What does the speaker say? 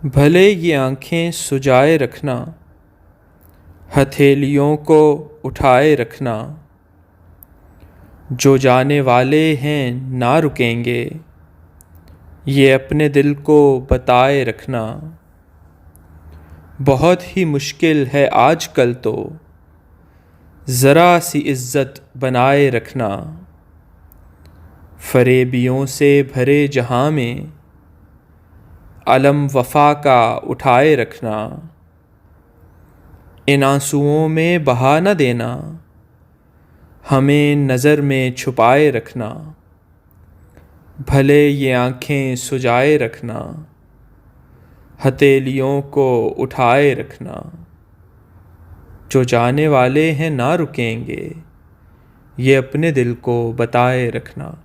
भले ये आँखें सुजाए रखना, हथेलियों को उठाए रखना। जो जाने वाले हैं ना रुकेंगे, ये अपने दिल को बताए रखना। बहुत ही मुश्किल है आजकल तो ज़रा सी इज़्ज़त बनाए रखना। फ़रेबियों से भरे जहां में अलम वफ़ा का उठाए रखना। इन आंसुओं में बहा न देना, हमें नज़र में छुपाए रखना। भले ये आँखें सुजाए रखना, हथेलियों को उठाए रखना। जो जाने वाले हैं ना रुकेंगे, ये अपने दिल को बताए रखना।